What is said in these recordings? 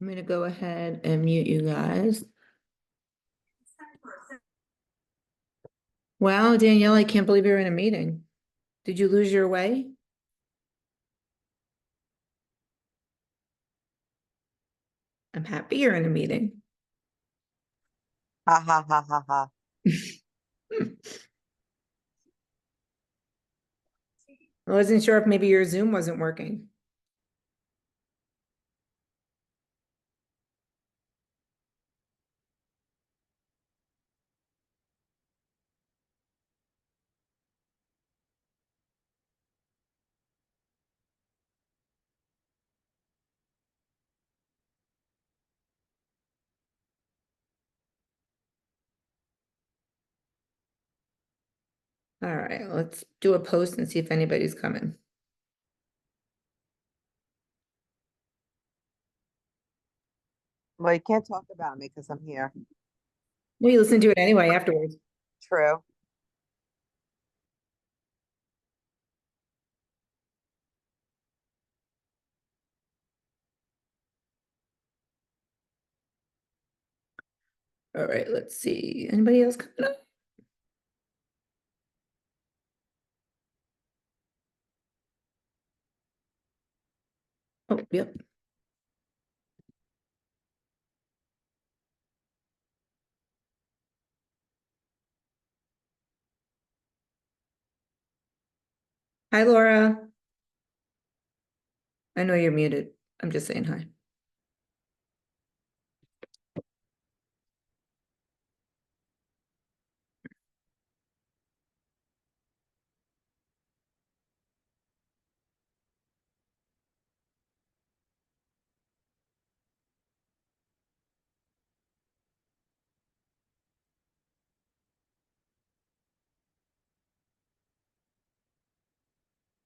I'm gonna go ahead and mute you guys. Wow, Danielle, I can't believe you're in a meeting. Did you lose your way? I'm happy you're in a meeting. Ha ha ha ha ha. I wasn't sure if maybe your Zoom wasn't working. All right, let's do a post and see if anybody's coming. Well, you can't talk about me because I'm here. Well, you listen to it anyway afterwards. True. All right, let's see. Anybody else coming up? Oh, yep. Hi, Laura. I know you're muted. I'm just saying hi.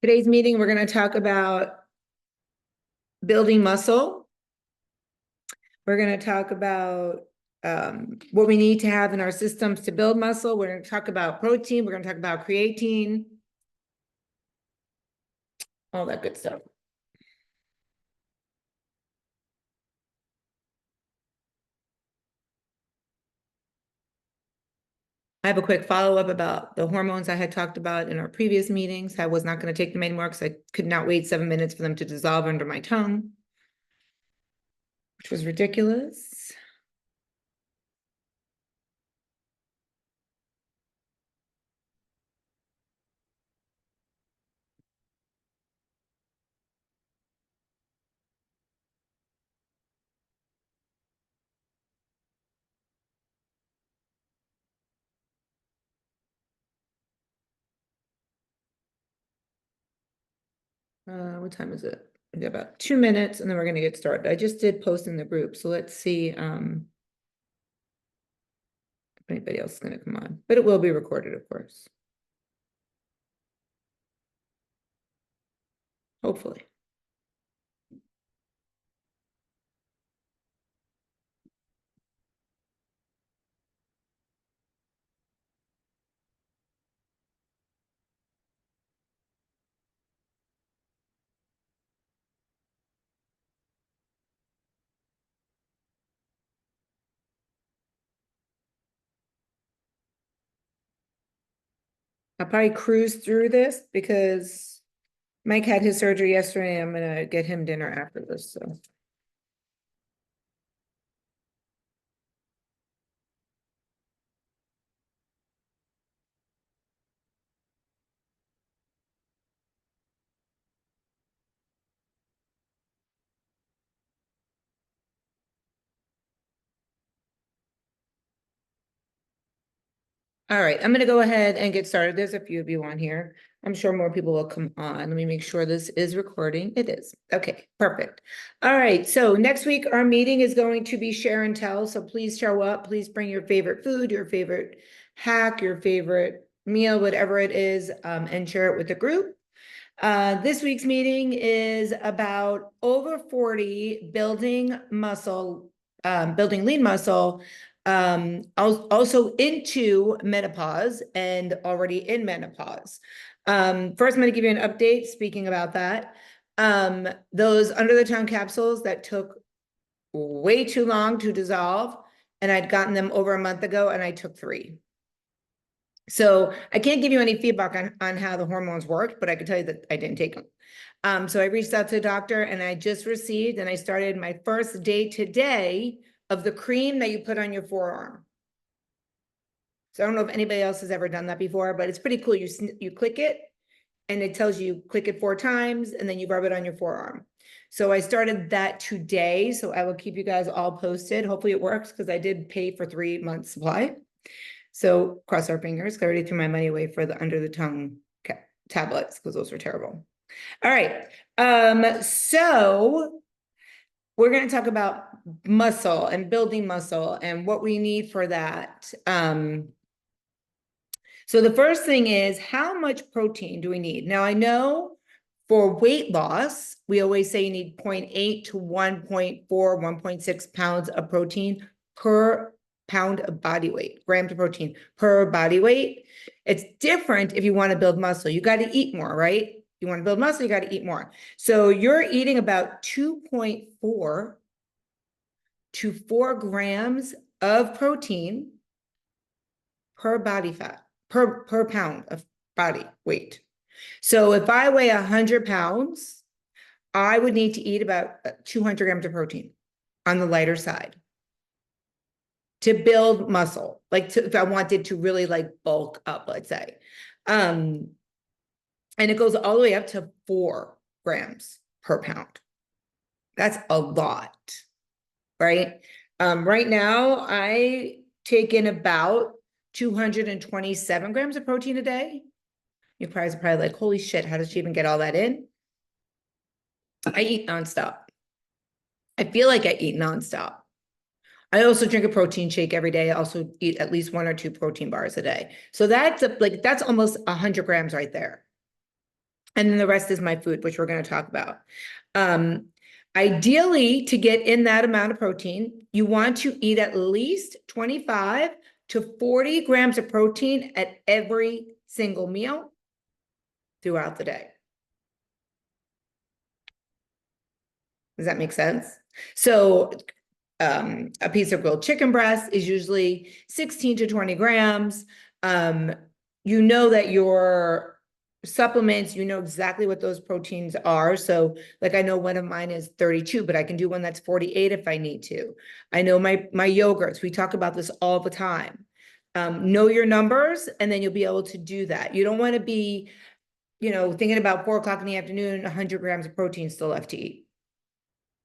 Today's meeting, we're going to talk about building muscle. We're going to talk about what we need to have in our systems to build muscle. We're going to talk about protein. We're going to talk about creatine, all that good stuff. I have a quick follow-up about the hormones I had talked about in our previous meetings. I was not going to take them anymore because I could not wait 7 minutes for them to dissolve under my tongue, which was ridiculous. What time is it? We got about 2 minutes and then we're going to get started. I just did post in the group, so let's see if anybody else is going to come on, but it will be recorded, of course. Hopefully. I'll probably cruise through this because Mike had his surgery yesterday. I'm gonna get him dinner after this, so. All right, I'm gonna go ahead and get started. There's a few of you on here. I'm sure more people will come on. Let me make sure this is recording. It is. Okay, perfect. All right, so next week our meeting is going to be share and tell. So please show up. Please bring your favorite food, your favorite hack, your favorite meal, whatever it is, and share it with the group. This week's meeting is about over 40 building muscle, building lean muscle, also into menopause and already in menopause. First, I'm going to give you an update speaking about that. Those under the tongue capsules that took way too long to dissolve, and I'd gotten them over a month ago, and I took 3. So I can't give you any feedback on how the hormones worked, but I can tell you that I didn't take them. So I reached out to the doctor, and I just received, and I started my first day today of the cream that you put on your forearm. So I don't know if anybody else has ever done that before, but it's pretty cool. You click it, and it tells you click it 4 times, and then you rub it on your forearm. So I started that today, so I will keep you guys all posted. Hopefully it works, because I did pay for 3 months supply. So cross our fingers. I already threw my money away for the under the tongue tablets, because those were terrible. All right. So we're going to talk about muscle and building muscle and what we need for that. So the first thing is, how much protein do we need? Now, I know for weight loss, we always say you need 0.8 to 1.4, 1.6 pounds of protein per pound of body weight, grams of protein per body weight. It's different if you want to build muscle. You got to eat more, right? You want to build muscle, you got to eat more. So you're eating about 2.4 to 4 grams of protein per body fat, per pound of body weight. So if I weigh 100 pounds, I would need to eat about 200 grams of protein on the lighter side to build muscle. Like if I wanted to really like bulk up, let's say. And it goes all the way up to 4 grams per pound. That's a lot, right? Right now, I take in about 227 grams of protein a day. You're probably like, holy shit, how does she even get all that in? I eat nonstop. I feel like I eat nonstop. I also drink a protein shake every day. I also eat at least 1 or 2 protein bars a day. So that's that's almost 100 grams right there. And then the rest is my food, which we're going to talk about. Ideally, to get in that amount of protein, you want to eat at least 25 to 40 grams of protein at every single meal throughout the day. Does that make sense? So a piece of grilled chicken breast is usually 16 to 20 grams. You know that your supplements, you know exactly what those proteins are. So like, I know one of mine is 32, but I can do one that's 48 if I need to. I know my yogurts, we talk about this all the time. Know your numbers, and then you'll be able to do that. You don't want to be, thinking about 4 o'clock in the afternoon, 100 grams of protein still left to eat.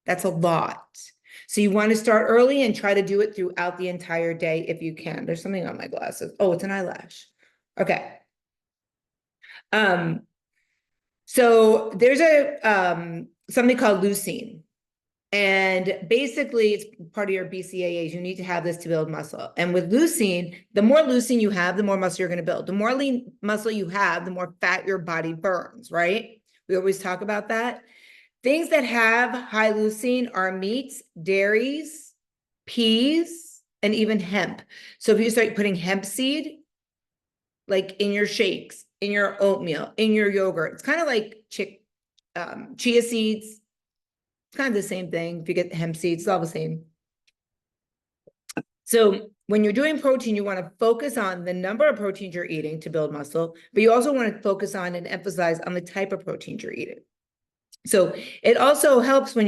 That's a lot. So you want to start early and try to do it throughout the entire day if you can. There's something on my glasses. Oh, it's an eyelash. Okay. So there's something called leucine. And basically it's part of your BCAAs. You need to have this to build muscle. And with leucine, the more leucine you have, the more muscle you're going to build. The more lean muscle you have, the more fat your body burns, right? We always talk about that. Things that have high leucine are meats, dairies, peas, and even hemp. So if you start putting hemp seed, like in your shakes, in your oatmeal, in your yogurt, it's kind of like chia seeds. It's kind of the same thing. If you get the hemp seeds, it's all the same. So when you're doing protein, you want to focus on the number of proteins you're eating to build muscle, but you also want to focus on and emphasize on the type of proteins you're eating. So it also helps when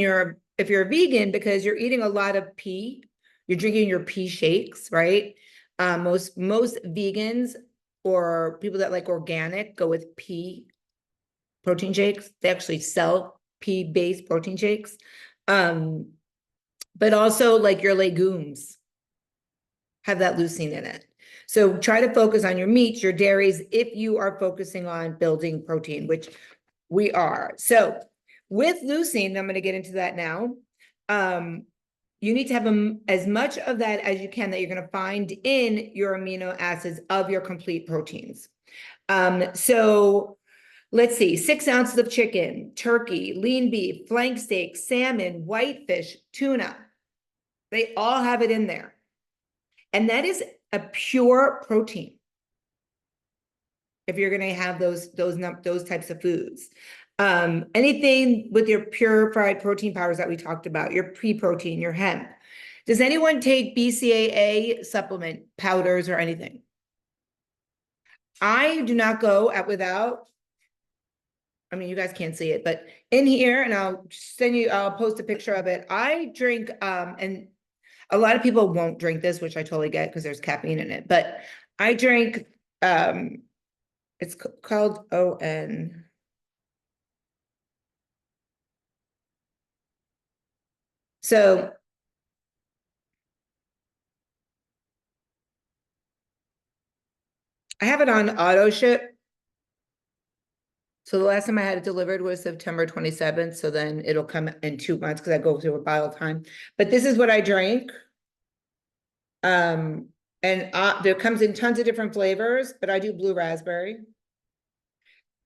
if you're a vegan, because you're eating a lot of pea, you're drinking your pea shakes, right? Most vegans or people that like organic go with pea protein shakes. They actually sell pea-based protein shakes. But also like your legumes have that leucine in it. So try to focus on your meats, your dairies, if you are focusing on building protein, which we are. So with leucine, I'm going to get into that now. You need to have as much of that as you can that you're going to find in your amino acids of your complete proteins. So let's see, 6 ounces of chicken, turkey, lean beef, flank steak, salmon, whitefish, tuna. They all have it in there. And that is a pure protein if you're going to have those types of foods. Anything with your purified protein powders that we talked about, your pea protein, your hemp. Does anyone take BCAA supplement powders or anything? I do not go at without. I mean, you guys can't see it, but in here, and I'll post a picture of it. I drink, and a lot of people won't drink this, which I totally get because there's caffeine in it, but I drink, it's called ON. So I have it on auto ship. So the last time I had it delivered was September 27th. So then it'll come in 2 months because I go through a bottle time. But this is what I drank. And there comes in tons of different flavors, but I do blue raspberry.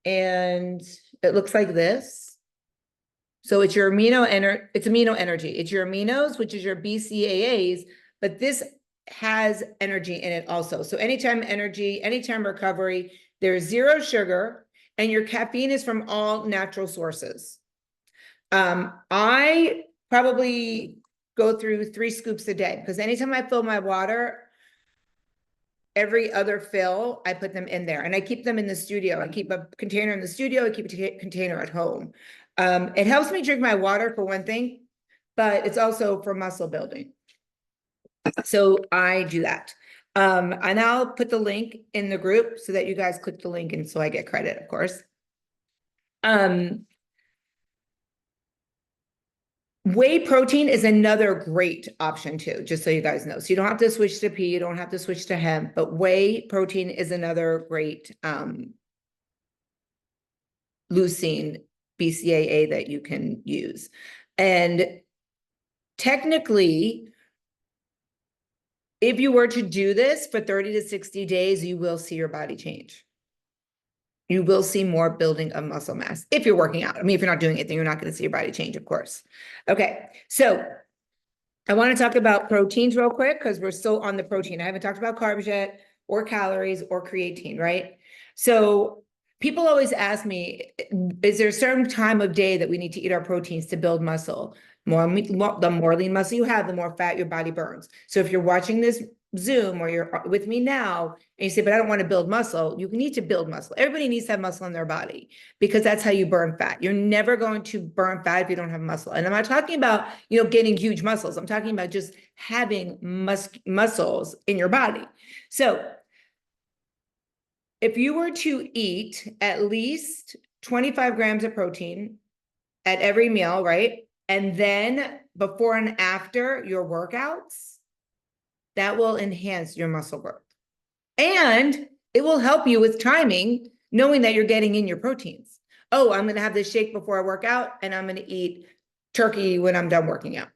And it looks like this. So it's your amino energy. It's your aminos, which is your BCAAs, but this has energy in it also. So anytime energy, anytime recovery, there's zero sugar, and your caffeine is from all natural sources. I probably go through 3 scoops a day because anytime I fill my water, every other fill, I put them in there, and I keep them in the studio. I keep a container in the studio. I keep a container at home. It helps me drink my water for one thing, but it's also for muscle building. So I do that. And I'll put the link in the group so that you guys click the link, and so I get credit, of course. Whey protein is another great option too, just so you guys know. So you don't have to switch to pea, you don't have to switch to hemp, but whey protein is another great leucine BCAA that you can use. And technically, if you were to do this for 30 to 60 days, you will see your body change. You will see more building of muscle mass if you're working out. I mean, if you're not doing it, then you're not going to see your body change, of course. Okay, so I want to talk about proteins real quick because we're still on the protein. I haven't talked about carbs yet, or calories, or creatine, right? So people always ask me, is there a certain time of day that we need to eat our proteins to build muscle? The more lean muscle you have, the more fat your body burns. So if you're watching this Zoom or you're with me now and you say, but I don't want to build muscle, you need to build muscle. Everybody needs to have muscle in their body because that's how you burn fat. You're never going to burn fat if you don't have muscle. And I'm not talking about, getting huge muscles. I'm talking about just having muscles in your body. So if you were to eat at least 25 grams of protein at every meal, right? And then before and after your workouts, that will enhance your muscle growth. And it will help you with timing, knowing that you're getting in your proteins. Oh, I'm going to have this shake before I work out, and I'm going to eat turkey when I'm done working out.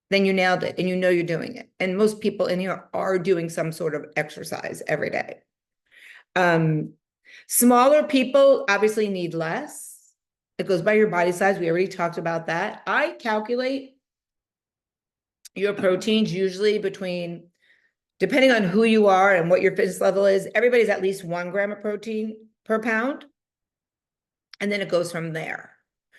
Then you nailed it, and you know you're doing it. And most people in here are doing some sort of exercise every day. Smaller people obviously need less. It goes by your body size. We already talked about that. I calculate your proteins usually between, depending on who you are and what your fitness level is, everybody's at least 1 gram of protein per pound. And then it goes from there.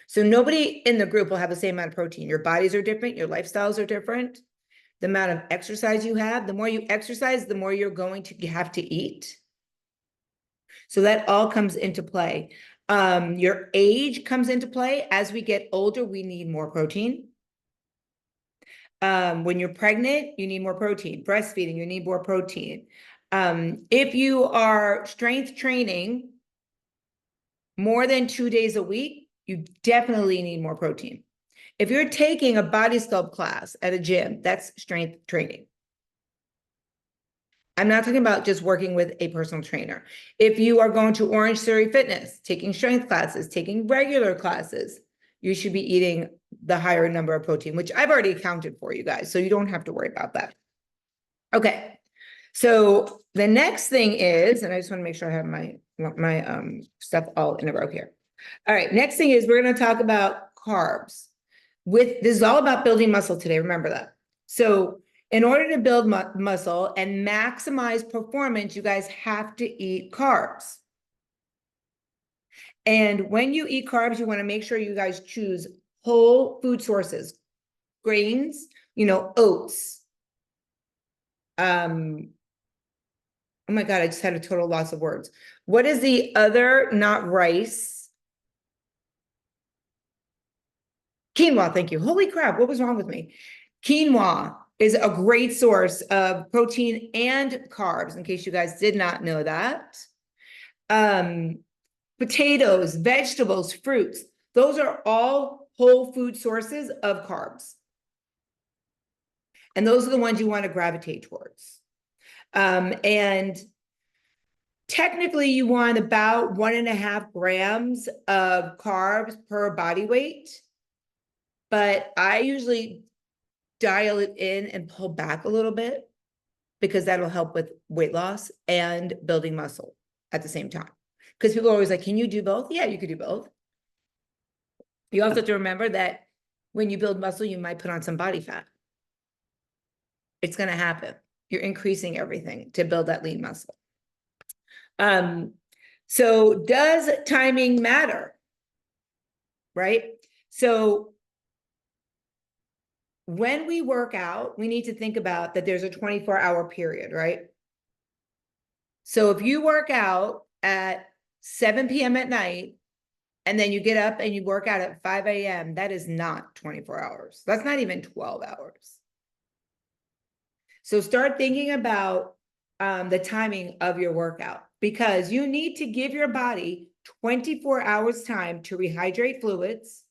So nobody in the group will have the same amount of protein. Your bodies are different. Your lifestyles are different. The amount of exercise you have, the more you exercise, the more you're going to have to eat. So that all comes into play. Your age comes into play. As we get older, we need more protein. When you're pregnant, you need more protein. Breastfeeding, you need more protein. If you are strength training more than 2 days a week, you definitely need more protein. If you're taking a body sculpt class at a gym, that's strength training. I'm not talking about just working with a personal trainer. If you are going to Orange Theory Fitness, taking strength classes, taking regular classes, you should be eating the higher number of protein, which I've already accounted for you guys, so you don't have to worry about that. Okay, so the next thing is, and I just want to make sure I have my stuff all in a row here. All right, next thing is we're going to talk about carbs. This is all about building muscle today, remember that. So in order to build muscle and maximize performance, you guys have to eat carbs. And when you eat carbs, you want to make sure you guys choose whole food sources, grains, oats. Oh my God, I just had a total loss of words. What is the other, not rice? Quinoa, thank you. Holy crap, what was wrong with me? Quinoa is a great source of protein and carbs, in case you guys did not know that. Potatoes, vegetables, fruits, those are all whole food sources of carbs. And those are the ones you want to gravitate towards. And technically, you want about 1.5 grams of carbs per body weight. But I usually dial it in and pull back a little bit because that'll help with weight loss and building muscle at the same time. Because people are always like, can you do both? Yeah, you could do both. You also have to remember that when you build muscle, you might put on some body fat. It's going to happen. You're increasing everything to build that lean muscle. So does timing matter? Right? So when we work out, we need to think about that there's a 24-hour period, right? So if you work out at 7 p.m. at night, and then you get up and you work out at 5 a.m., that is not 24 hours. That's not even 12 hours. So start thinking about the timing of your workout, because you need to give your body 24 hours time to rehydrate fluids,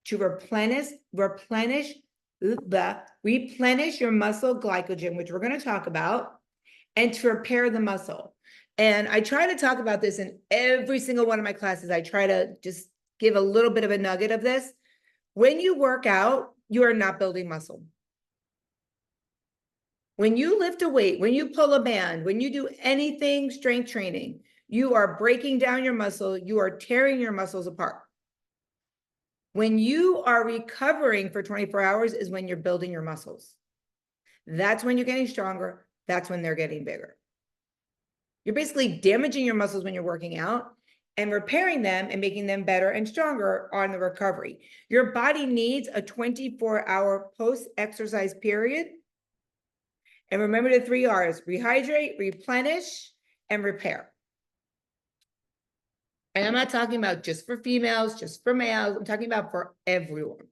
to replenish your muscle glycogen, which we're going to talk about, and to repair the muscle. And I try to talk about this in every single one of my classes. I try to just give a little bit of a nugget of this. When you work out, you are not building muscle. When you lift a weight, when you pull a band, when you do anything strength training, you are breaking down your muscle. You are tearing your muscles apart. When you are recovering for 24 hours is when you're building your muscles. That's when you're getting stronger. That's when they're getting bigger. You're basically damaging your muscles when you're working out and repairing them and making them better and stronger on the recovery. Your body needs a 24-hour post-exercise period. And remember the 3 R's: rehydrate, replenish, and repair. And I'm not talking about just for females, just for males. I'm talking about for everyone.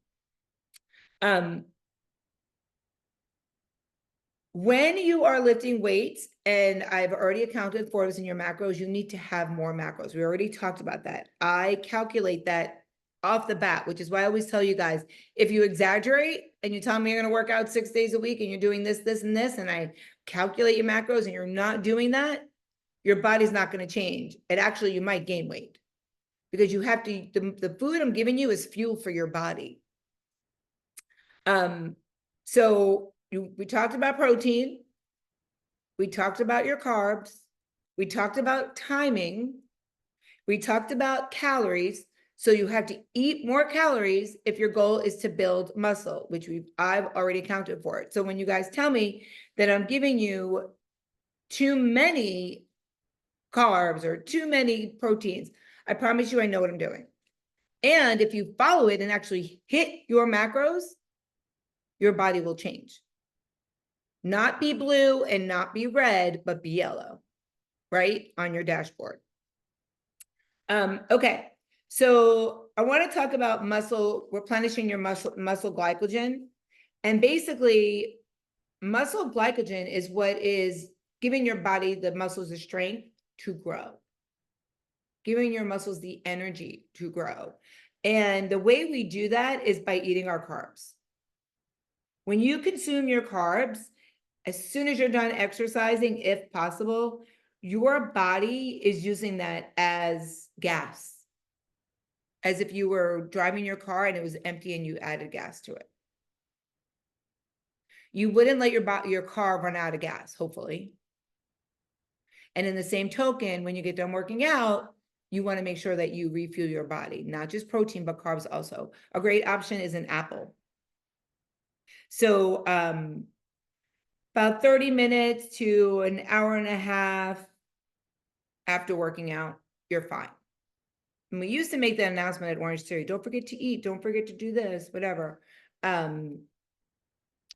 When you are lifting weights, and I've already accounted for this in your macros, you need to have more macros. We already talked about that. I calculate that off the bat, which is why I always tell you guys, if you exaggerate and you tell me you're going to work out 6 days a week and you're doing this, this, and this, and I calculate your macros and you're not doing that, your body's not going to change. And actually, you might gain weight because you have to, the food I'm giving you is fuel for your body. So we talked about protein. We talked about your carbs. We talked about timing. We talked about calories. So you have to eat more calories if your goal is to build muscle, which I've already accounted for it. So when you guys tell me that I'm giving you too many carbs or too many proteins, I promise you I know what I'm doing. And if you follow it and actually hit your macros, your body will change. Not be blue and not be red, but be yellow, right? On your dashboard. Okay, so I want to talk about muscle, replenishing your muscle glycogen. And basically, muscle glycogen is what is giving your body, the muscles, the strength to grow, giving your muscles the energy to grow. And the way we do that is by eating our carbs. When you consume your carbs, as soon as you're done exercising, if possible, your body is using that as gas, as if you were driving your car and it was empty and you added gas to it. You wouldn't let your car run out of gas, hopefully. And in the same token, when you get done working out, you want to make sure that you refuel your body, not just protein, but carbs also. A great option is an apple. So about 30 minutes to an hour and a half after working out, you're fine. And we used to make that announcement at Orange Theory, don't forget to eat, don't forget to do this, whatever.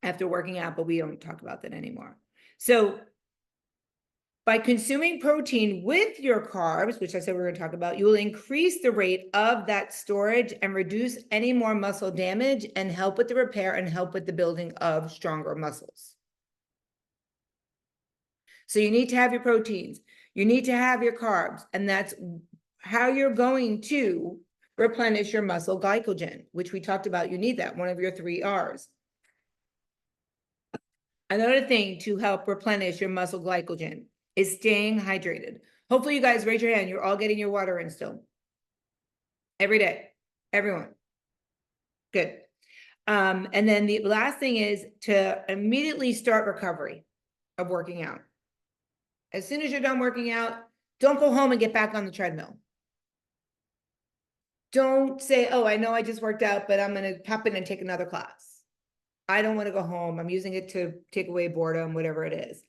After working out, but we don't talk about that anymore. So by consuming protein with your carbs, which I said we were going to talk about, you will increase the rate of that storage and reduce any more muscle damage and help with the repair and help with the building of stronger muscles. So you need to have your proteins, you need to have your carbs, and that's how you're going to replenish your muscle glycogen, which we talked about. You need that, one of your 3 R's. Another thing to help replenish your muscle glycogen is staying hydrated. Hopefully you guys raise your hand. You're all getting your water in still. Every day, everyone. Good. And then the last thing is to immediately start recovery of working out. As soon as you're done working out, don't go home and get back on the treadmill. Don't say, oh, I know I just worked out, but I'm going to pop in and take another class. I don't want to go home. I'm using it to take away boredom, whatever it is.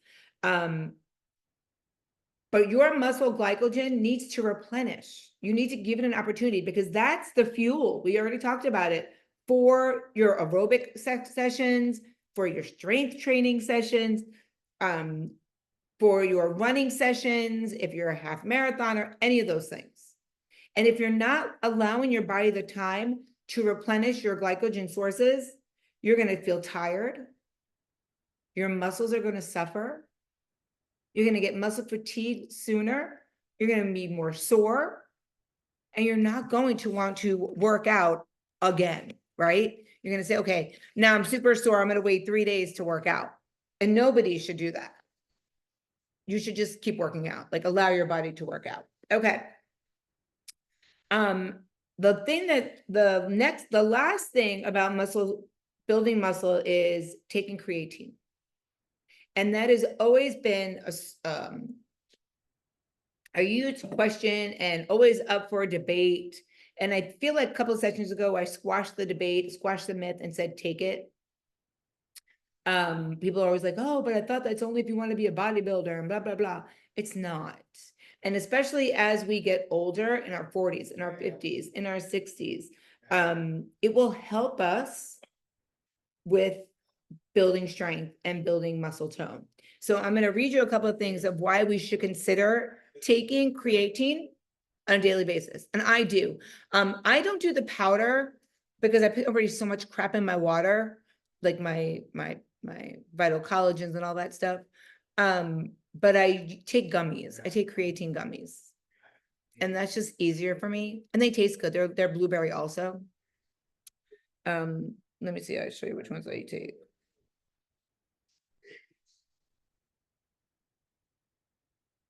But your muscle glycogen needs to replenish. You need to give it an opportunity because that's the fuel. We already talked about it for your aerobic sessions, for your strength training sessions, for your running sessions, if you're a half marathoner, any of those things. And if you're not allowing your body the time to replenish your glycogen sources, you're going to feel tired. Your muscles are going to suffer. You're going to get muscle fatigue sooner. You're going to be more sore. And you're not going to want to work out again, right? You're going to say, okay, now I'm super sore. I'm going to wait 3 days to work out. And nobody should do that. You should just keep working out, like allow your body to work out. Okay. The last thing about building muscle is taking creatine. And that has always been a huge question and always up for a debate. And I feel like a couple of sessions ago, I squashed the debate, squashed the myth and said, take it. People are always like, oh, but I thought that's only if you want to be a bodybuilder and blah, blah, blah. It's not. And especially as we get older in our 40s, in our 50s, in our 60s, it will help us with building strength and building muscle tone. So I'm going to read you a couple of things of why we should consider taking creatine on a daily basis. And I do. I don't do the powder because I put already so much crap in my water, like my vital collagens and all that stuff. But I take gummies. I take creatine gummies. And that's just easier for me. And they taste good. They're blueberry also. Let me see. I'll show you which ones I take.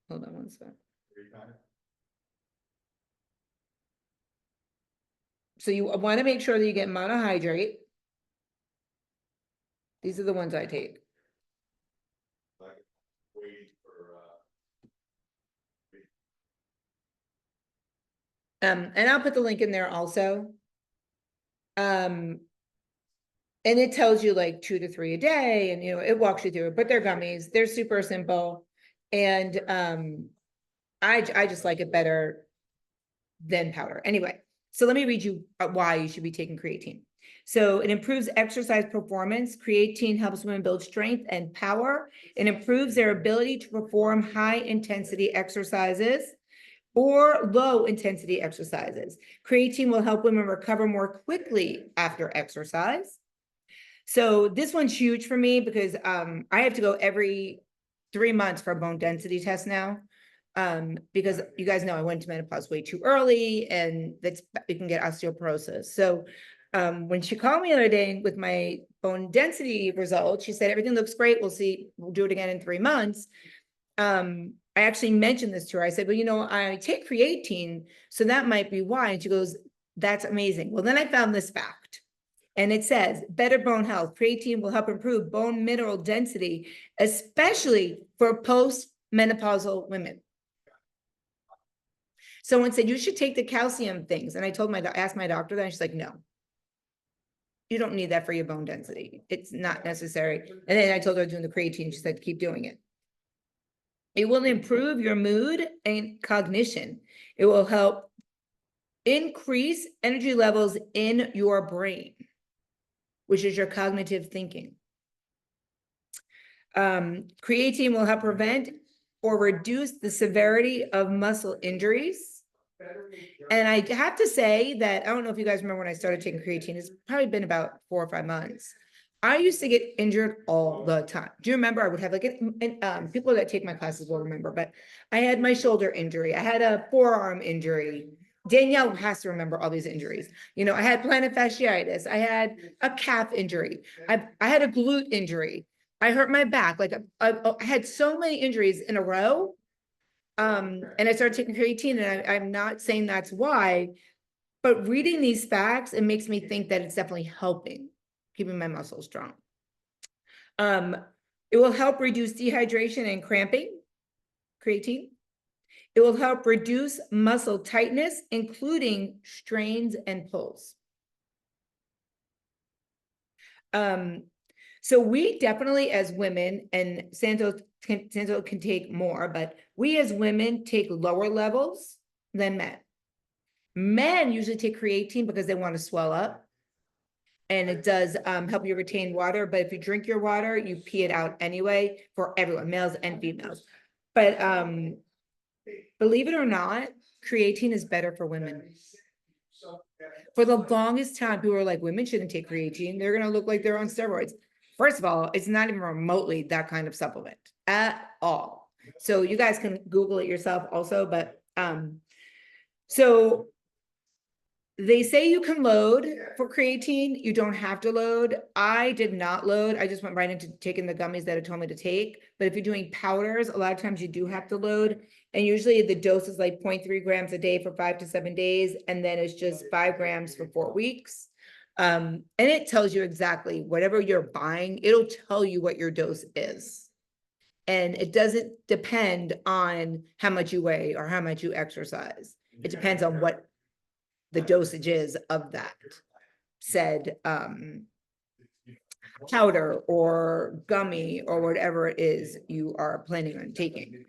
Hold on one sec. So you want to make sure that you get monohydrate. These are the ones I take. And I'll put the link in there also. And it tells you like 2 to 3 a day, and it walks you through it, but they're gummies. They're super simple. And I just like it better than powder. Anyway, so let me read you why you should be taking creatine. So it improves exercise performance. Creatine helps women build strength and power. It improves their ability to perform high intensity exercises or low intensity exercises. Creatine will help women recover more quickly after exercise. So this one's huge for me because I have to go every 3 months for a bone density test now. Because you guys know I went to menopause way too early, and you can get osteoporosis. So when she called me the other day with my bone density results, she said, everything looks great. We'll do it again in 3 months. I actually mentioned this to her. I said, well, I take creatine, so that might be why. And she goes, that's amazing. Well, then I found this fact. And it says, better bone health. Creatine will help improve bone mineral density, especially for post-menopausal women. Someone said, you should take the calcium things. And I asked my doctor that, and she's like, no. You don't need that for your bone density. It's not necessary. And then I told her I was doing the creatine. She said, keep doing it. It will improve your mood and cognition. It will help increase energy levels in your brain, which is your cognitive thinking. Creatine will help prevent or reduce the severity of muscle injuries. And I have to say that, I don't know if you guys remember when I started taking creatine, it's probably been about 4 or 5 months. I used to get injured all the time. Do you remember? I would have like, people that take my classes will remember, but I had my shoulder injury. I had a forearm injury. Danielle has to remember all these injuries. You know, I had plantar fasciitis. I had a calf injury. I had a glute injury. I hurt my back. Like I had so many injuries in a row. And I started taking creatine, and I'm not saying that's why, but reading these facts, it makes me think that it's definitely helping keeping my muscles strong. It will help reduce dehydration and cramping, creatine. It will help reduce muscle tightness, including strains and pulls. So we definitely, as women, and Santo can take more, but we as women take lower levels than men. Men usually take creatine because they want to swell up. And it does help you retain water, but if you drink your water, you pee it out anyway for everyone, males and females. But believe it or not, creatine is better for women. For the longest time, people were like, women shouldn't take creatine. They're gonna look like they're on steroids. First of all, it's not even remotely that kind of supplement at all. So you guys can Google it yourself also, but so they say you can load for creatine. You don't have to load. I did not load. I just went right into taking the gummies that it told me to take. But if you're doing powders, a lot of times you do have to load. And usually the dose is like 0.3 grams a day for 5 to 7 days. And then it's just 5 grams for 4 weeks. And it tells you exactly whatever you're buying, it'll tell you what your dose is. And it doesn't depend on how much you weigh or how much you exercise. It depends on what the dosage is of that said powder or gummy or whatever it is you are planning on taking.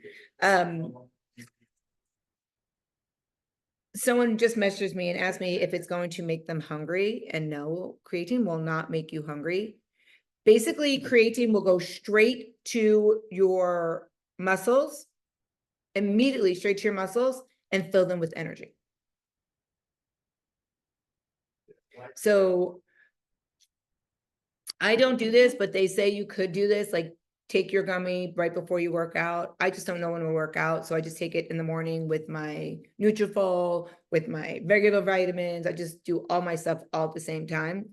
Someone just messaged me and asked me if it's going to make them hungry, and no, creatine will not make you hungry. Basically, creatine will go straight to your muscles, immediately straight to your muscles, and fill them with energy. So I don't do this, but they say you could do this, like take your gummy right before you work out. I just don't know when to work out, so I just take it in the morning with my Nutrafol, with my regular vitamins. I just do all my stuff all at the same time.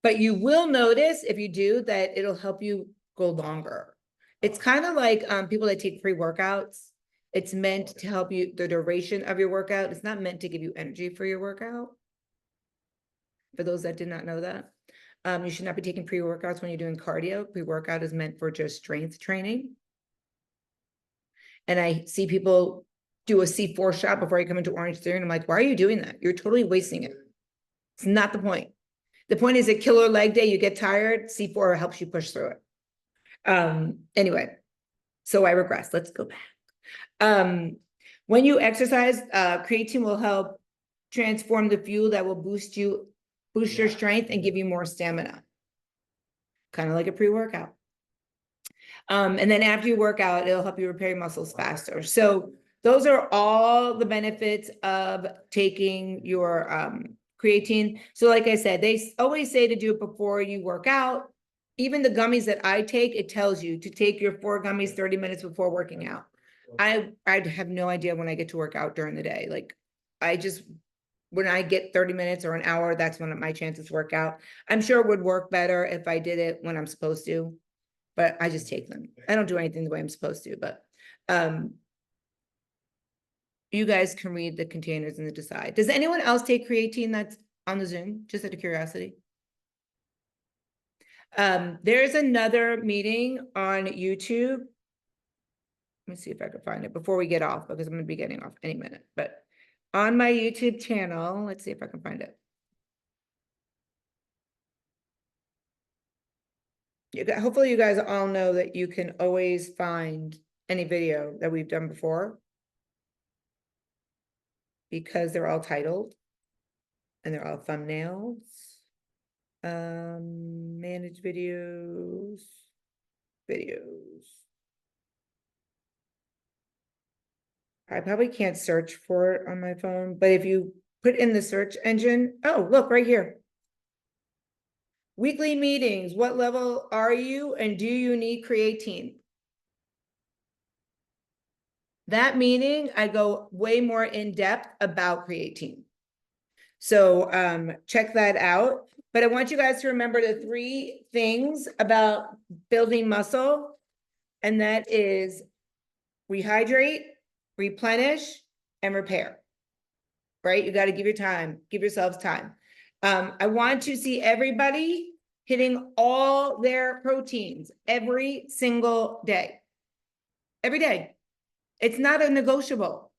But you will notice if you do that it'll help you go longer. It's kind of like people that take pre-workouts. It's meant to help you the duration of your workout. It's not meant to give you energy for your workout. For those that did not know that. You should not be taking pre-workouts when you're doing cardio. Pre-workout is meant for just strength training. And I see people do a C4 shot before you come into Orange Theory, and I'm like, why are you doing that? You're totally wasting it. It's not the point. The point is a killer leg day, you get tired, C4 helps you push through it. Anyway, so I regress. Let's go back. When you exercise, creatine will help transform the fuel that will boost your strength and give you more stamina. Kind of like a pre-workout. And then after you work out, it'll help you repair your muscles faster. So those are all the benefits of taking your creatine. So like I said, they always say to do it before you work out. Even the gummies that I take, it tells you to take your 4 gummies 30 minutes before working out. I have no idea when I get to work out during the day. Like when I get 30 minutes or an hour, that's when my chances work out. I'm sure it would work better if I did it when I'm supposed to, but I just take them. I don't do anything the way I'm supposed to, but you guys can read the containers and decide. Does anyone else take creatine that's on the Zoom? Just out of curiosity. There's another meeting on YouTube. Let me see if I can find it before we get off, because I'm going to be getting off any minute. But on my YouTube channel, let's see if I can find it. Hopefully you guys all know that you can always find any video that we've done before. because they're all titled. And they're all thumbnails. Manage videos. I probably can't search for it on my phone, but if you put in the search engine, oh, look right here. Weekly meetings, what level are you and do you need creatine? That meeting, I go way more in depth about creatine. So check that out. But I want you guys to remember the 3 things about building muscle, and that is rehydrate, replenish, and repair. Right? You got to give yourselves time. I want to see everybody hitting all their proteins every single day. Every day. It's not a negotiable.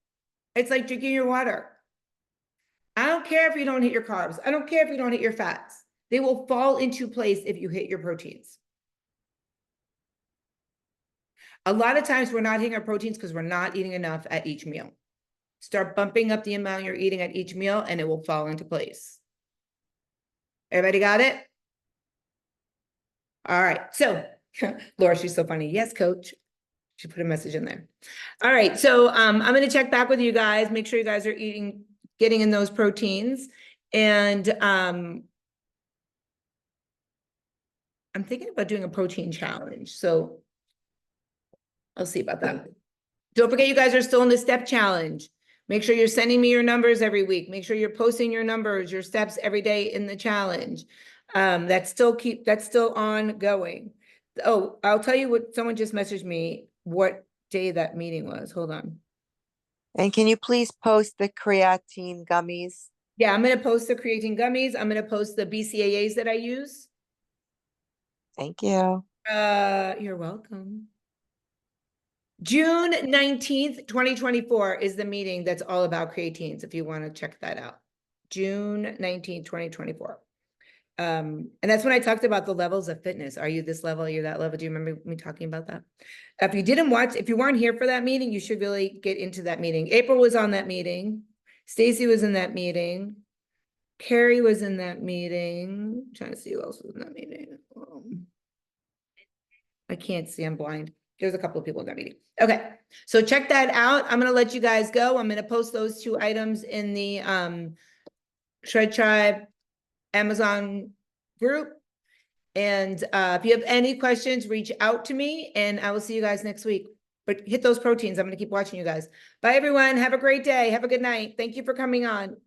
It's like drinking your water. I don't care if you don't hit your carbs. I don't care if you don't hit your fats. They will fall into place if you hit your proteins. A lot of times we're not hitting our proteins because we're not eating enough at each meal. Start bumping up the amount you're eating at each meal and it will fall into place. Everybody got it? All right. So Laura, she's so funny. Yes, coach. She put a message in there. All right. So I'm going to check back with you guys. Make sure you guys are getting in those proteins. And I'm thinking about doing a protein challenge. So I'll see about that. Don't forget, you guys are still in the step challenge. Make sure you're sending me your numbers every week. Make sure you're posting your numbers, your steps every day in the challenge. That's still ongoing. Oh, I'll tell you what, someone just messaged me what day that meeting was. Hold on. And can you please post the creatine gummies? Yeah, I'm going to post the creatine gummies. I'm going to post the BCAAs that I use. Thank you. You're welcome. June 19th, 2024 is the meeting that's all about creatines, if you want to check that out. June 19th, 2024. And that's when I talked about the levels of fitness. Are you this level? Are you that level? Do you remember me talking about that? If you weren't here for that meeting, you should really get into that meeting. April was on that meeting. Stacy was in that meeting. Carrie was in that meeting. I'm trying to see who else was in that meeting. I can't see, I'm blind. There's a couple of people in that meeting. Okay, so check that out. I'm gonna let you guys go. I'm gonna post those 2 items in the Shred Tribe Amazon group. And if you have any questions, reach out to me and I will see you guys next week. But hit those proteins. I'm gonna keep watching you guys. Bye everyone. Have a great day. Have a good night. Thank you for coming on.